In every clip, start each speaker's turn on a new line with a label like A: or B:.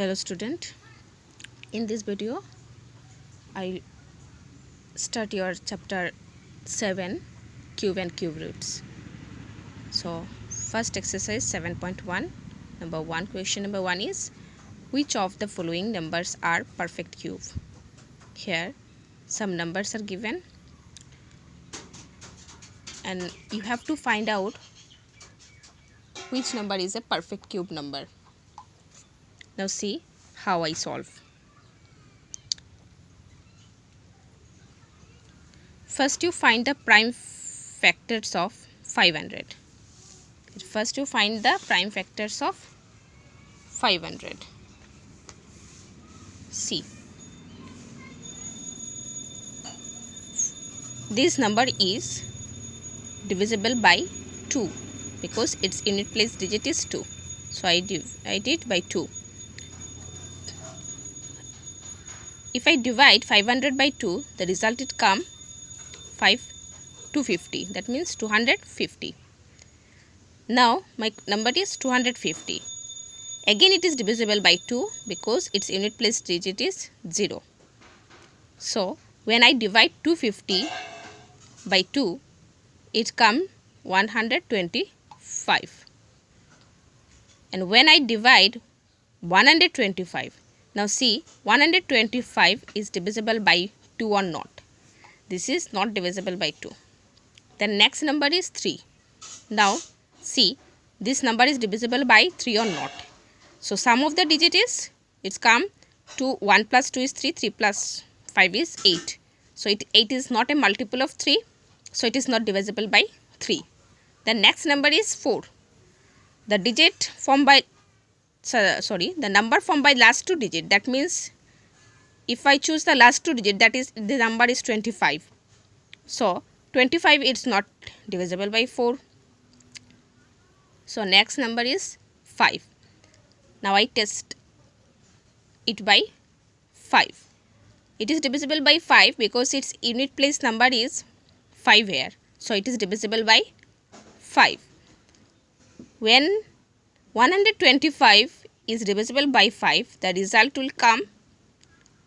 A: Hello student, in this video I start your chapter 7 cube and cube roots. So first exercise 7.1, number 1, question number 1 is which of the following numbers are perfect cube? Here some numbers are given and you have to find out which number is a perfect cube number. Now see how I solve. First you find the prime factors of 500. First you find the prime factors of 500. See, this number is divisible by 2 because its unit place digit is 2. So I divide it by 2. If I divide 500 by 2, the result it come 250. That means 250. Now my number is 250. Again it is divisible by 2 because its unit place digit is 0. So when I divide 250 by 2, it come 125. And when I divide 125, now see 125 is divisible by 2 or not. This is not divisible by 2. The next number is 3. Now see, this number is divisible by 3 or not. So sum of the digit is, it's come to 1 plus 2 is 3, 3 plus 5 is 8. So 8 is not a multiple of 3. So it is not divisible by 3. The next number is 4. The digit formed by, the number formed by last 2 digit. That means if I choose the last 2 digit, that is the number is 25. So 25 is not divisible by 4. So next number is 5. Now I test it by 5. It is divisible by 5 because its unit place number is 5 here. So it is divisible by 5. When 125 is divisible by 5, the result will come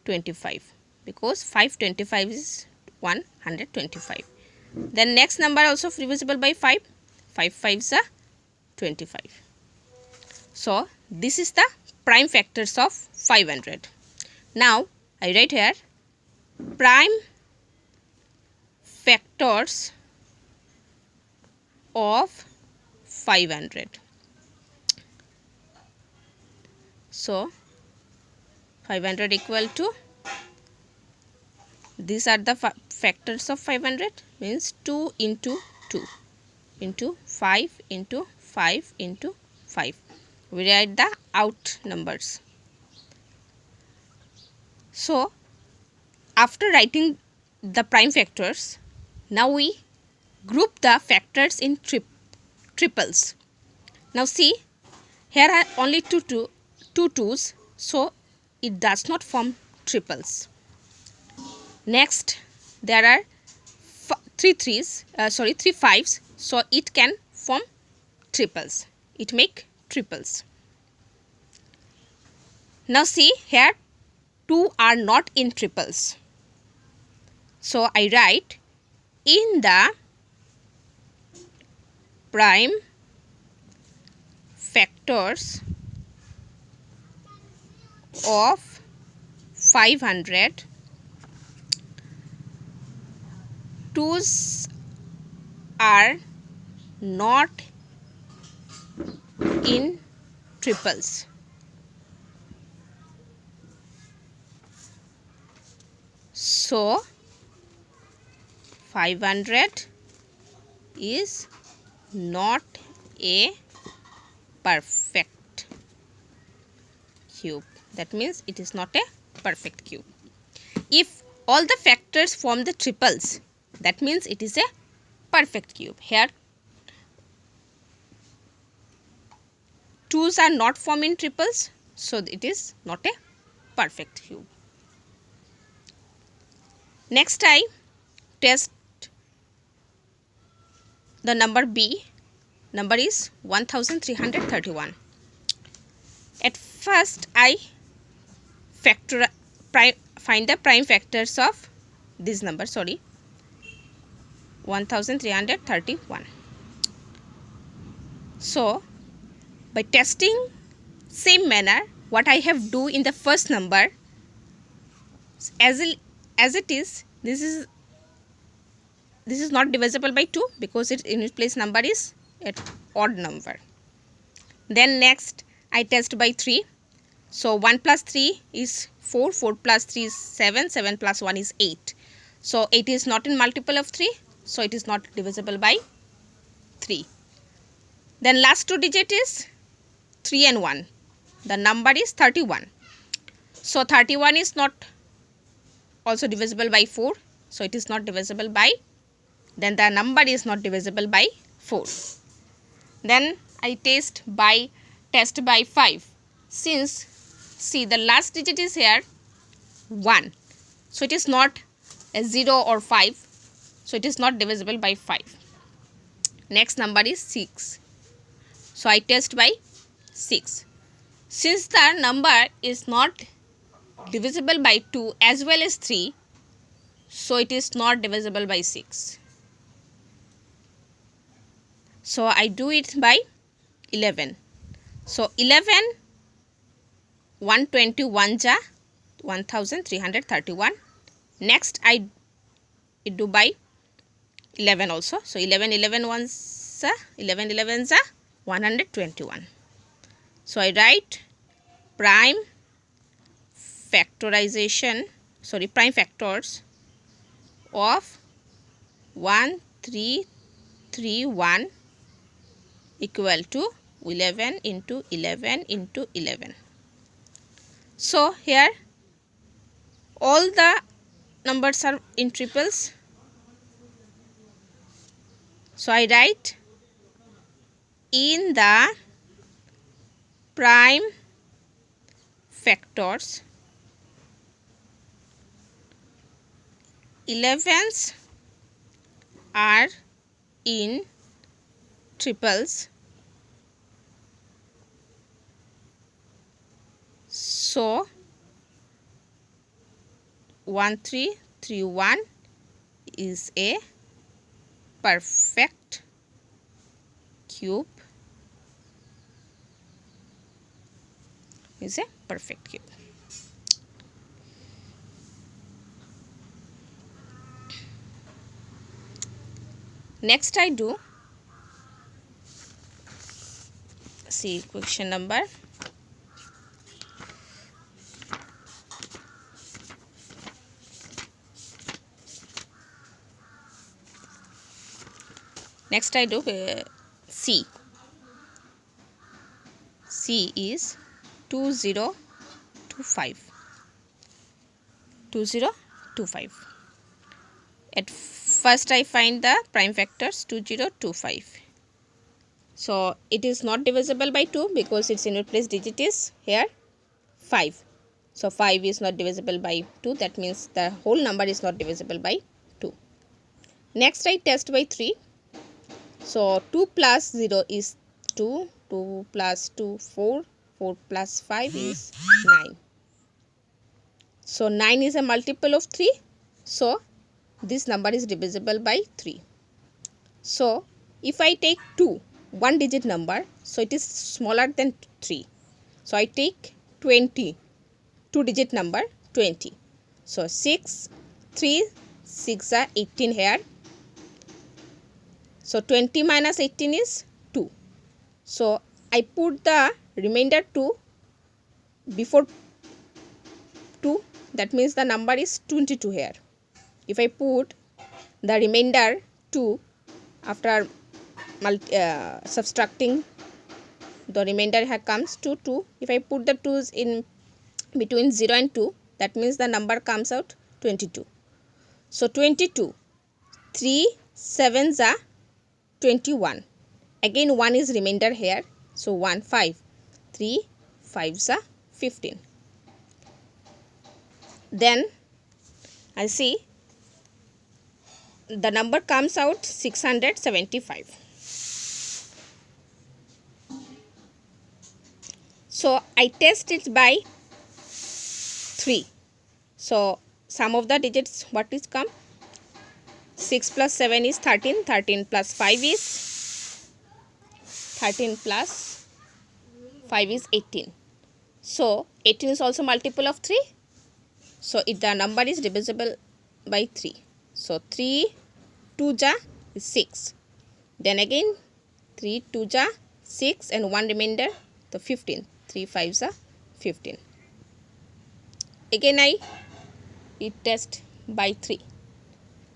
A: 25 because 525 is 125. Then next number also divisible by 5. 5 5s are 25. So this is the prime factors of 500. Now I write here prime factors of 500. So 500 equal to, these are the factors of 500, means 2 into 2 into 5 into 5 into 5. We write the out numbers. So after writing the prime factors, now we group the factors in triples. Now see, here are only two twos, so it does not form triples. Next, there are three fives, so it can form triples. It make triples. Now see, here 2 are not in triples. So I write in the prime factors of 500, 2's are not in triples. So 500 is not a perfect cube. That means it is not a perfect cube. If all the factors form the triples, that means it is a perfect cube. Here 2's are not forming triples, so it is not a perfect cube. Next I test the number B. Number is 1331. At first I find the prime factors of this number, 1331. So by testing same manner what I have do in the first number, as it is, this is not divisible by 2 because its unit place number is an odd number. Then next I test by 3. So 1 plus 3 is 4, 4 plus 3 is 7, 7 plus 1 is 8. So 8 is not in multiple of 3, so it is not divisible by 3. Then last two digit is 3 and 1. The number is 31. So 31 is not also divisible by 4, so it is not divisible by, then the number is not divisible by 4. Then I test by 5. Since see the last digit is here 1, so it is not a 0 or 5, so it is not divisible by 5. Next number is 6, so I test by 6. Since the number is not divisible by 2 as well as 3, so it is not divisible by 6. So I do it by 11. So 11 121 ja 1331. Next I do by 11 also. So 11 11 ones ja 11 11 ja 121. So I write prime factors of 1331 equal to 11 into 11 into 11. So here all the numbers are in triples. So I write in the prime factors 11s are in triples. So 1331 is a perfect cube. Next I do, see question number C. C is 2025. 2025. At first I find the prime factors 2025. So it is not divisible by 2 because its unit place digit is here 5. So 5 is not divisible by 2, that means the whole number is not divisible by 2. Next I test by 3. So 2 plus 0 is 2, 2 plus 2 4, 4 plus 5 is 9. So 9 is a multiple of 3, so this number is divisible by 3. So if I take 2, one digit number, so it is smaller than 3. So I take 20, two digit number 20. So 6, 3, 6 are 18 here. So 20 minus 18 is 2. So I put the remainder 2 before 2, that means the number is 22 here. If I put the remainder 2 after subtracting, the remainder here comes to 2. If I put the 2's in between 0 and 2, that means the number comes out 22. So 22, 3 7s are 21. Again 1 is remainder here, so 1 5, 3 5s are 15. Then I see the number comes out 675. So I test it by 3. So sum of the digits, what is come? 6 plus 7 is 13. 13 plus 5 is 13 plus 5 is 18. So 18 is also multiple of 3. So if the number is divisible by 3. So 3 2 ja is 6. Then again 3 2 ja 6 and 1 remainder, so 15. 3 5s are 15. Again I test by 3.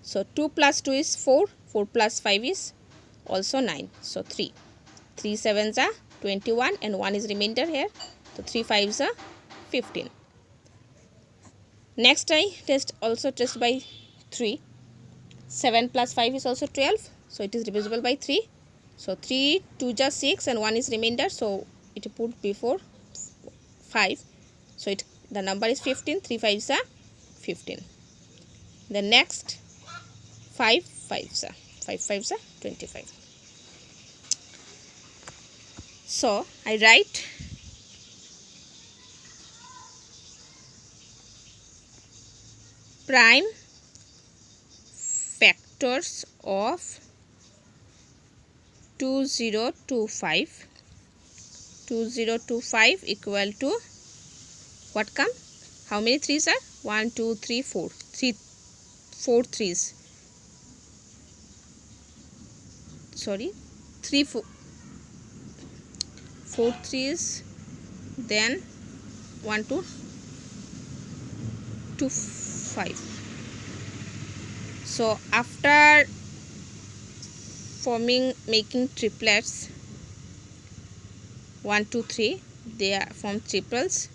A: So 2 plus 2 is 4. 4 plus 5 is also 9. So 3. 3 7s are 21 and 1 is remainder here. So 3 5s are 15. Next I test by 3. 7 plus 5 is also 12. So it is divisible by 3. So 3 2 just 6 and 1 is remainder. So it put before 5. So the number is 15. 3 5s are 15. The next 5 5s are 25. So I write prime factors of 2025. 2025 equal to what come? How many 3s are? 1 2 3 4. 4 3s. Sorry, 3 4 3s. Then 1 2 2 5. So after making triplets, 1 2 3, they are form triples.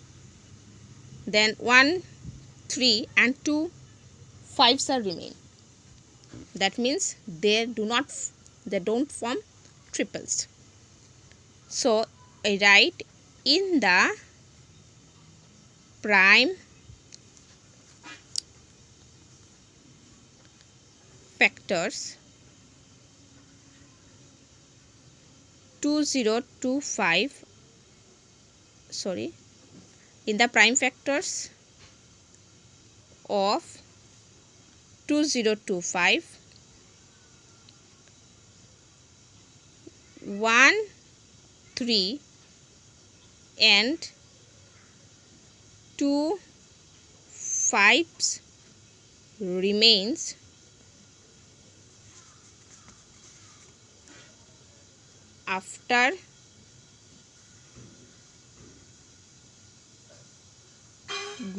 A: Then 1 3 and 2 5s are remain. That means they don't form triples. So I write in the prime factors 2025, in the prime factors of 2025, 1 3 and 2 5s remains. After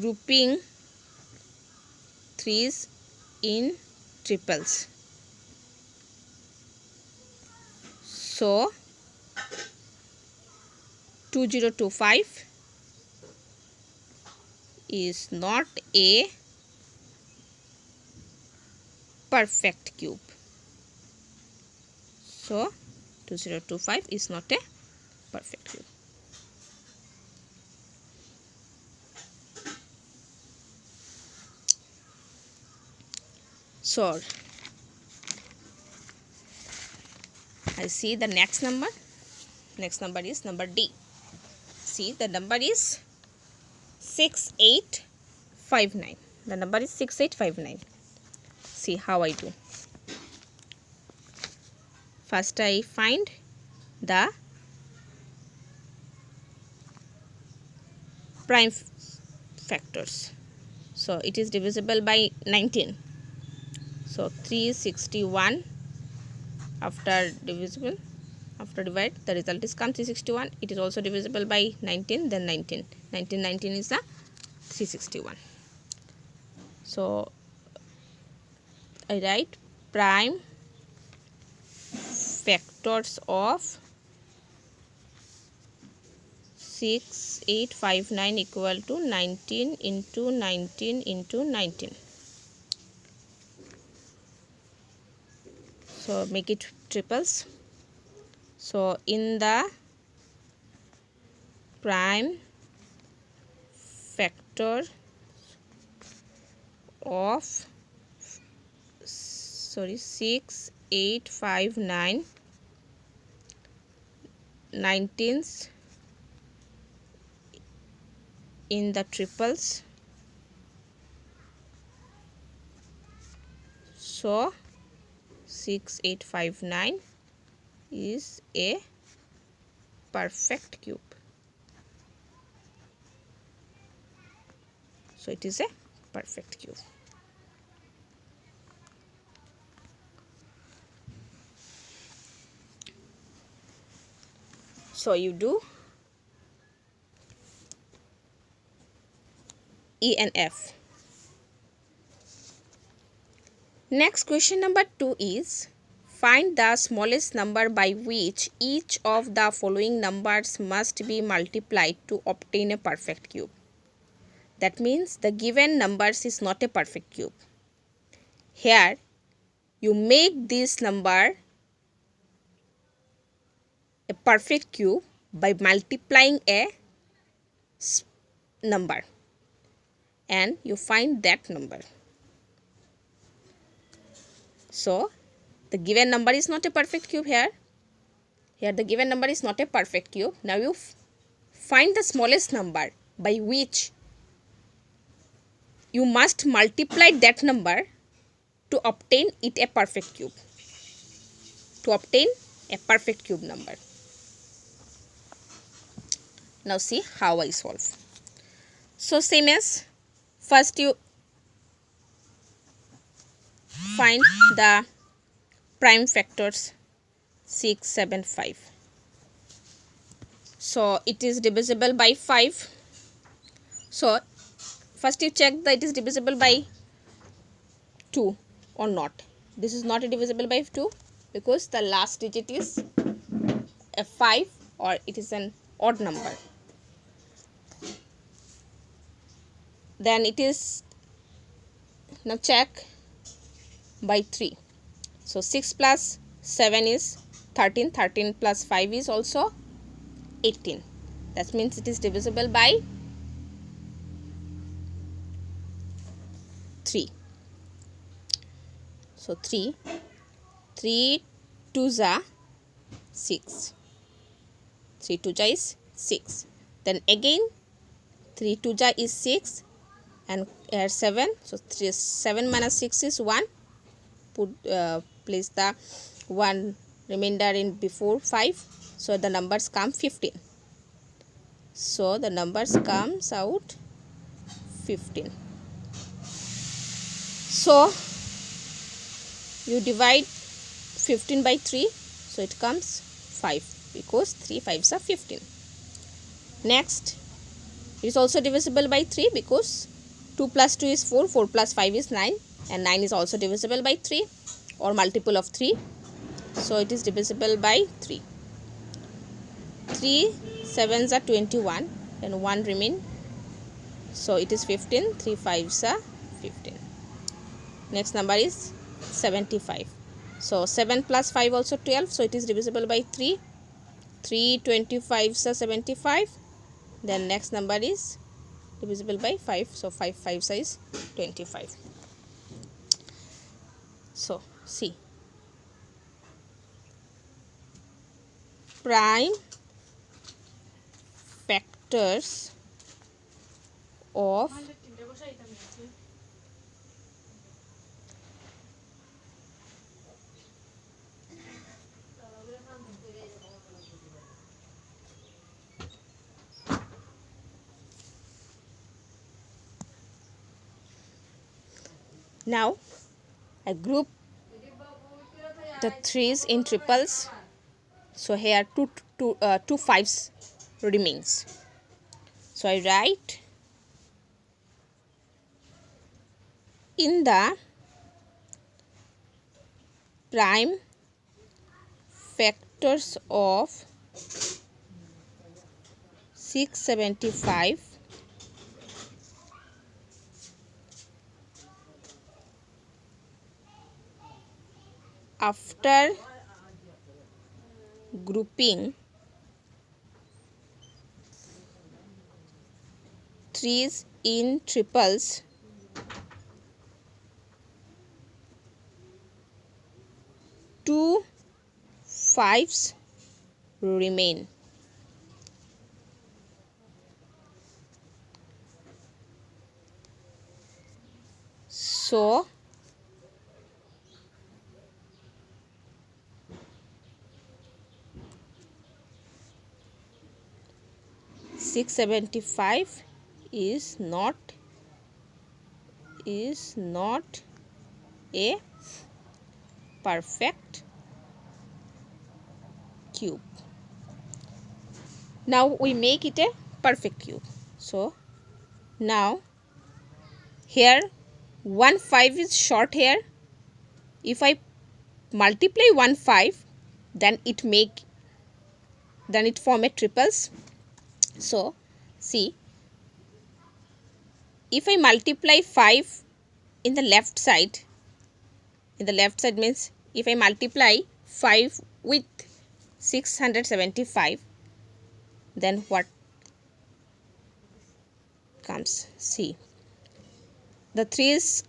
A: grouping 3s in triples. So 2025 is not a perfect cube. So 2025 is not a perfect cube. So I see the next number. Next number is number D. See, the number is 6859. The number is 6859. See how I do. First I find the prime factors. So it is divisible by 19. So 361 after divide, the result is come 361. It is also divisible by 19, then 19 is the 361. So I write prime factors of 6859 equal to 19 into 19 into 19. So make it triples. So in the prime factor of 6859, 19s in the triples, So 6859 is a perfect cube. So it is a perfect cube. So you do E and F. Next, question number 2 is find the smallest number by which each of the following numbers must be multiplied to obtain a perfect cube. That means the given numbers is not a perfect cube. Here you make this number a perfect cube by multiplying a number and you find that number. So the given number is not a perfect cube here. Here the given number is not a perfect cube. Now you find the smallest number by which you must multiply that number to obtain it a perfect cube. To obtain a perfect cube number. Now see how I solve. So same as first you find the prime factors 6, 7, 5. So it is divisible by 5. So first you check that it is divisible by 2 or not. This is not divisible by 2 because the last digit is a 5 or it is an odd number. Then it is, now check by 3. So 6 plus 7 is 13, 13 plus 5 is also 18. That means it is divisible by 3. So 3 2s are 6. 3 2s is 6. Then again 3 2s is 6 and here 7. So 7 minus 6 is 1. Place the 1 remainder in before 5. So the numbers come 15. So the numbers comes out 15. So you divide 15 by 3. So it comes 5 because 3 5s are 15. Next, it is also divisible by 3 because 2 plus 2 is 4, 4 plus 5 is 9 and 9 is also divisible by 3 or multiple of 3. So it is divisible by 3. 3 7s are 21 and 1 remain. So it is 15. 3 5s are 15. Next number is 75. So 7 plus 5 also 12. So it is divisible by 3. 3 25s are 75. Then next number is divisible by 5. So 5 5s is 25. So see, prime factors of now I group the 3's in triples. So here two 5's remains. So I write in the prime factors of 675 after grouping 3's in triples, two 5's remain. So 675 is not a perfect cube. Now we make it a perfect cube. So now here 1 5 is short here. If I multiply 1 5, then it form a triples. So see, if I multiply 5 in the left side means if I multiply 5 with 675, then what comes? See, the 3 is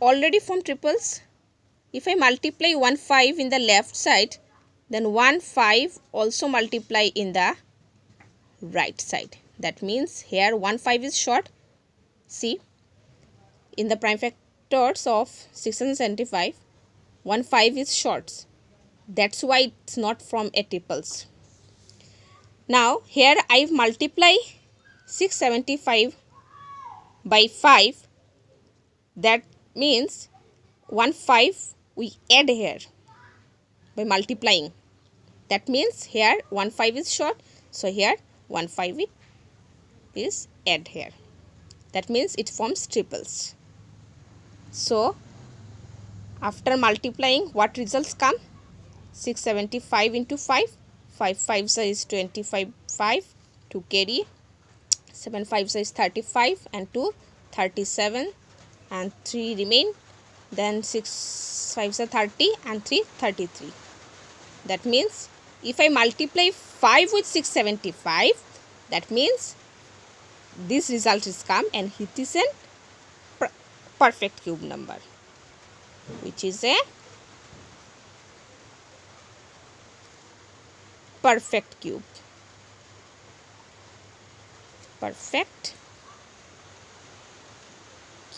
A: already from triples. If I multiply 1 5 in the left side, then 1 5 also multiply in the right side. That means here 1 5 is short. See, in the prime factors of 675, 1 5 is short. That's why it's not from a triples. Now here I multiply 675 by 5. That means 1 5 we add here by multiplying. That means here 1 5 is short. So here 1 5 is add here. That means it forms triples. So after multiplying, what results come? 675 into 5. 5 5 is 25, 5 to carry. 7 5 is 35 and 2 37 and 3 remain. Then 6 5 is 30 and 3 33. That means if I multiply 5 with 675, that means this result is come and it is a perfect cube number, which is a perfect cube. Perfect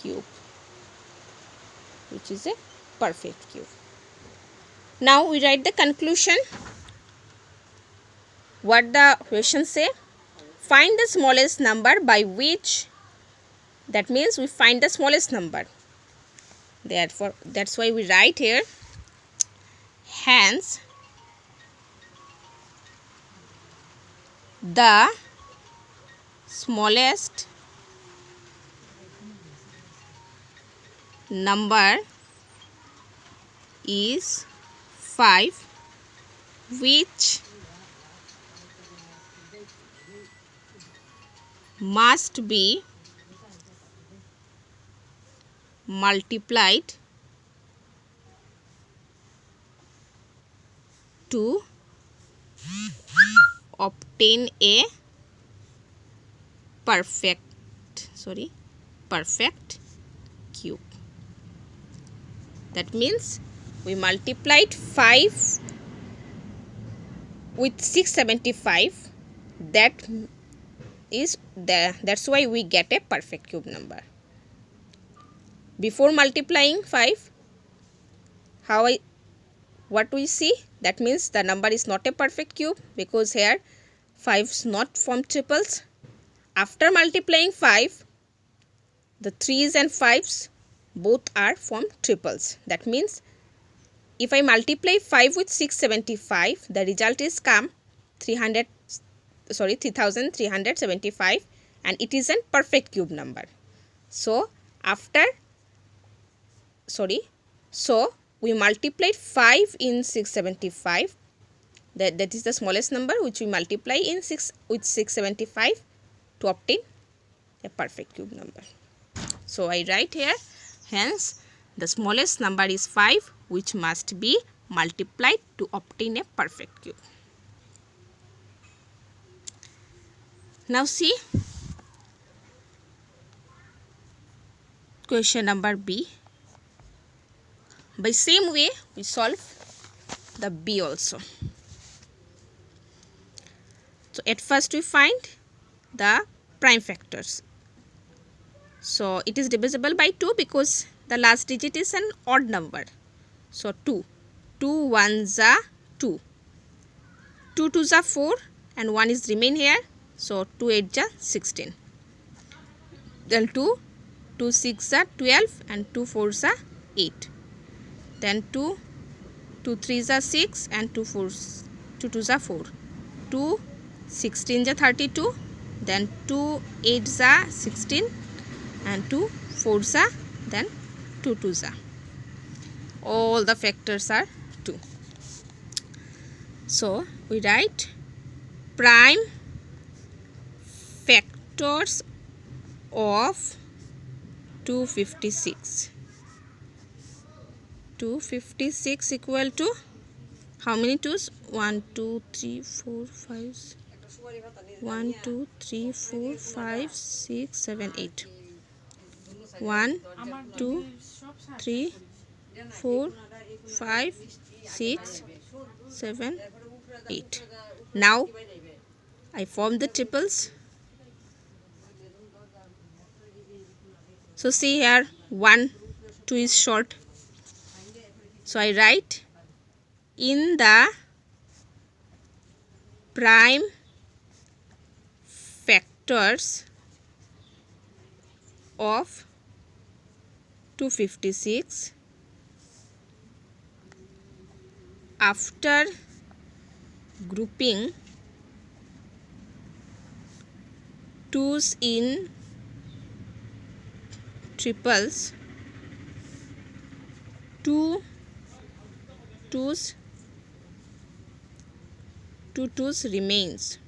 A: cube, which is a perfect cube. Now we write the conclusion. What the question say? Find the smallest number by which, that means we find the smallest number. Therefore, that's why we write here, hence the smallest number is 5, which must be multiplied to obtain a perfect cube. That means we multiplied 5 with 675. That's why we get a perfect cube number. Before multiplying 5, what we see? That means the number is not a perfect cube because here 5 is not from triples. After multiplying 5, the 3's and 5's both are from triples. That means if I multiply 5 with 675, the result is come 3375, and it is a perfect cube number. So we multiplied 5 in 675. That is the smallest number which we multiply in 6 with 675 to obtain a perfect cube number. So I write here, hence the smallest number is 5, which must be multiplied to obtain a perfect cube. Now see question number B. By same way we solve the B also. So at first we find the prime factors. So it is divisible by 2 because the last digit is an odd number. So 2. 2 1s are 2. 2 2s are 4 and 1 is remain here. So 2 8 ja 16. Then 2 6 ja 12 and 2 4 ja 8. Then 2 3 ja 6 and 2 2 ja 4. 2 16 ja 32. Then 2 8 ja 16 and 2 4 ja then 2 2 ja. All the factors are 2. So we write prime factors of 256. 256 equal to how many 2's? 1 2 3 4 5 1 2 3 4 5 6 7 8. 1 2 3 4 5 6 7 8. Now I form the triples. So see here 1 2 is short. So I write in the prime factors of 256 after grouping 2's in triples, 2 2's remains.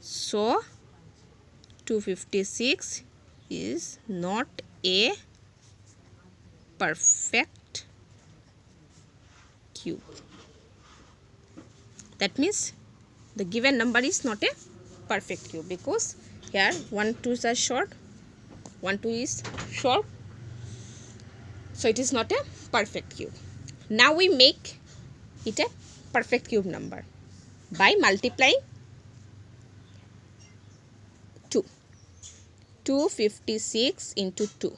A: So 256 is not a perfect cube. That means the given number is not a perfect cube because here 1 2's are short, 1 2 is short, so it is not a perfect cube. Now we make it a perfect cube number by multiplying 2. 256 into 2.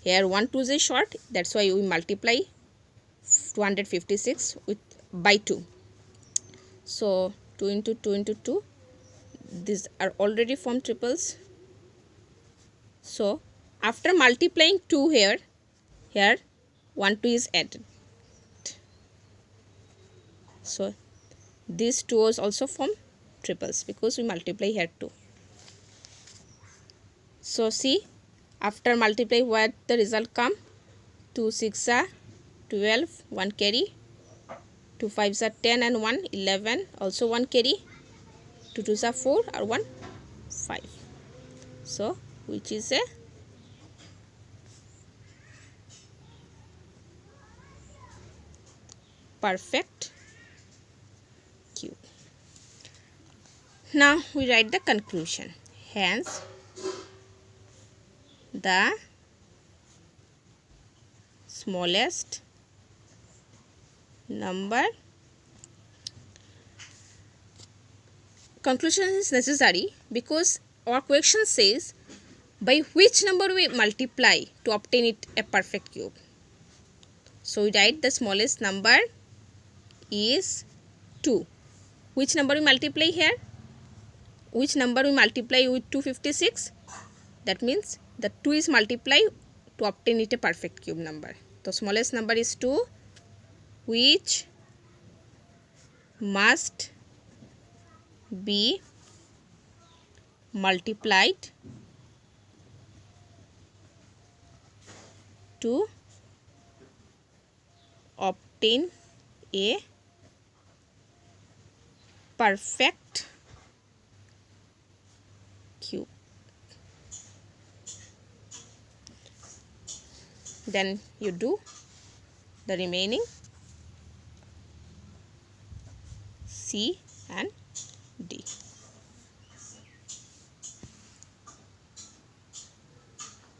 A: Here 1 2 is short, that's why we multiply 256 by 2. So 2 into 2 into 2. These are already formed triples. So after multiplying 2 here 1 2 is added. So these 2 is also form triples because we multiply here 2. So see, after multiply what the result come? 2 6 are 12, 1 carry, 2 5 are 10 and 1 11, also 1 carry, 2 2 are 4 or 1 5. So which is a perfect cube. Now we write the conclusion. Hence the smallest number. Conclusion is necessary because our question says by which number we multiply to obtain it a perfect cube. So we write the smallest number is 2. Which number we multiply here? Which number we multiply with 256? That means the 2 is multiplied to obtain it a perfect cube number. The smallest number is 2, which must be multiplied to obtain a perfect cube. Then you do the remaining C and